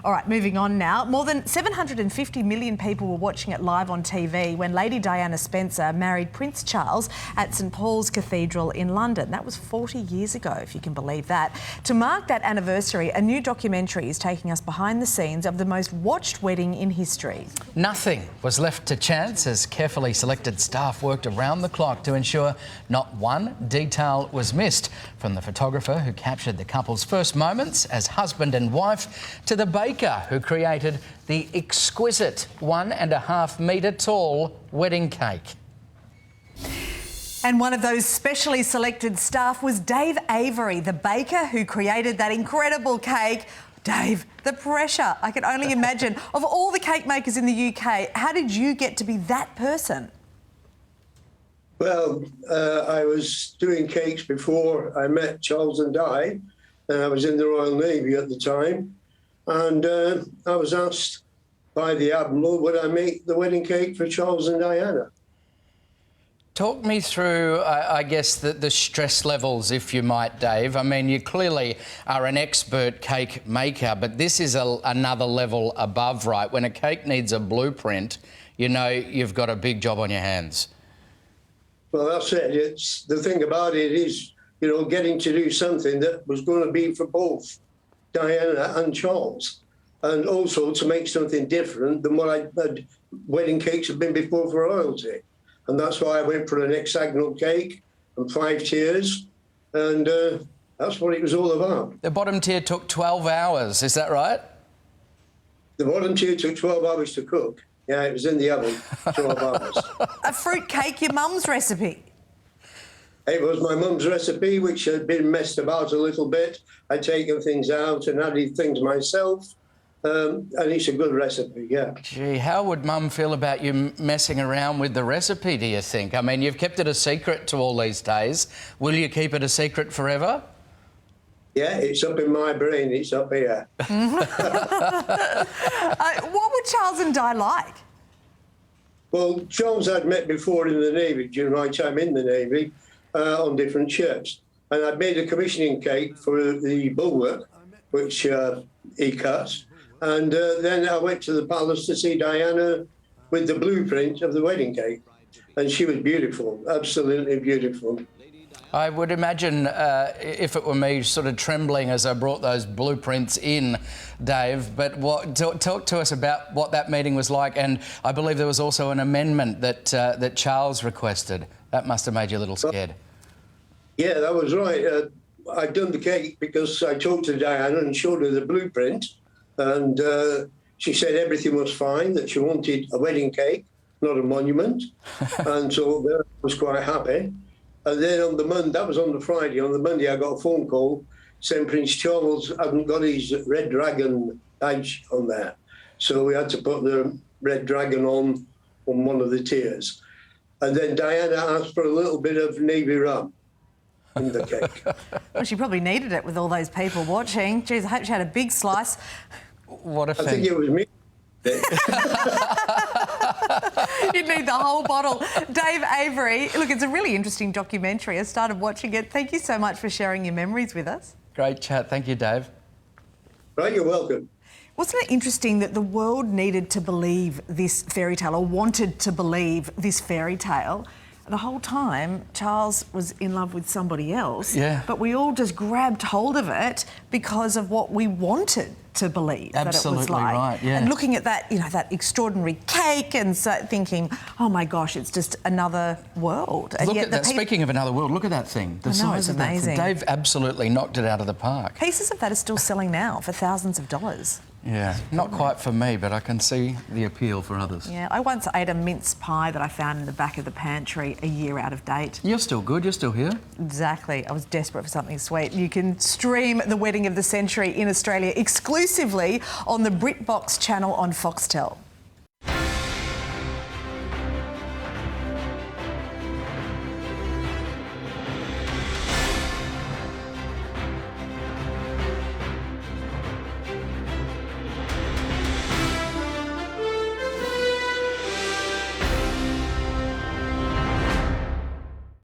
All right, moving on now. More than 750 million people were watching it live on TV when Lady Diana Spencer married Prince Charles at St Paul's Cathedral in London. That was 40 years ago, if you can believe that. To mark that anniversary, a new documentary is taking us behind the scenes of the most watched wedding in history. Nothing was left to chance as carefully selected staff worked around the clock to ensure not one detail was missed. From the photographer who captured the couple's first moments as husband and wife to the baker who created the exquisite 1.5 metre tall wedding cake. And one of those specially selected staff was Dave Avery, the baker who created that incredible cake. Dave, the pressure, I can only imagine. Of all the cake makers in the UK, how did you get to be that person? Well, I was doing cakes before I met Charles and Di, and I was in the Royal Navy at the time. And I was asked by the Admiral, would I make the wedding cake for Charles and Diana? Talk me through, I guess, the stress levels, if you might, Dave. I mean, you clearly are an expert cake maker, but this is another level above, right? When a cake needs a blueprint, you know you've got a big job on your hands. Well, that's it. It's the thing about it is, you know, getting to do something that was going to be for both Diana and Charles, and also to make something different than what I had wedding cakes have been before for royalty. And that's why I went for an hexagonal cake and 5 tiers, and that's what it was all about. The bottom tier took 12 hours, is that right? The bottom tier took 12 hours to cook. Yeah, it was in the oven, 12 hours. A fruit cake, your mum's recipe? It was my mum's recipe, which had been messed about a little bit. I'd taken things out and added things myself. And it's a good recipe, yeah. Gee, how would Mum feel about you messing around with the recipe, do you think? I mean, you've kept it a secret to all these days. Will you keep it a secret forever? Yeah, it's up in my brain, it's up here. What were Charles and Di like? Well, Charles I'd met before in the Navy, during my time in the Navy, on different ships. And I'd made a commissioning cake for the bulwark, which he cut. And then I went to the palace to see Diana with the blueprint of the wedding cake. And she was beautiful, absolutely beautiful. I would imagine, if it were me, sort of trembling as I brought those blueprints in, Dave. But talk to us about what that meeting was like. And I believe there was also an amendment that Charles requested. That must have made you a little scared. Yeah, that was right. I'd done the cake because I talked to Diana and showed her the blueprint. And she said everything was fine, that she wanted a wedding cake, not a monument. And so I was quite happy. And then on the Monday, that was on the Friday, on the Monday I got a phone call saying Prince Charles hadn't got his red dragon badge on there. So we had to put the red dragon on one of the tiers. And then Diana asked for a little bit of Navy rum in the cake. Well, she probably needed it with all those people watching. Geez, I hope she had a big slice. What a thing. I think it was me. You'd need the whole bottle. Dave Avery, look, it's a really interesting documentary. I started watching it. Thank you so much for sharing your memories with us. Great chat. Thank you, Dave. Right, you're welcome. Wasn't it interesting that the world needed to believe this fairy tale, or wanted to believe this fairy tale? The whole time, Charles was in love with somebody else. Yeah. But we all just grabbed hold of it because of what we wanted to believe that it was like. Right, yeah. And looking at that, you know, that extraordinary cake and so thinking, oh my gosh, it's just another world. And Look yet at that. Speaking of another world, look at that thing. The I know, size it's of that thing. amazing. Dave absolutely knocked it out of the park. Pieces of that are still selling now for thousands of dollars. Yeah, not quite for me, but I can see the appeal for others. Yeah, I once ate a mince pie that I found in the back of the pantry a year out of date. You're still good, you're still here. Exactly. I was desperate for something sweet. You can stream The Wedding of the Century in Australia exclusively on the BritBox channel on Foxtel.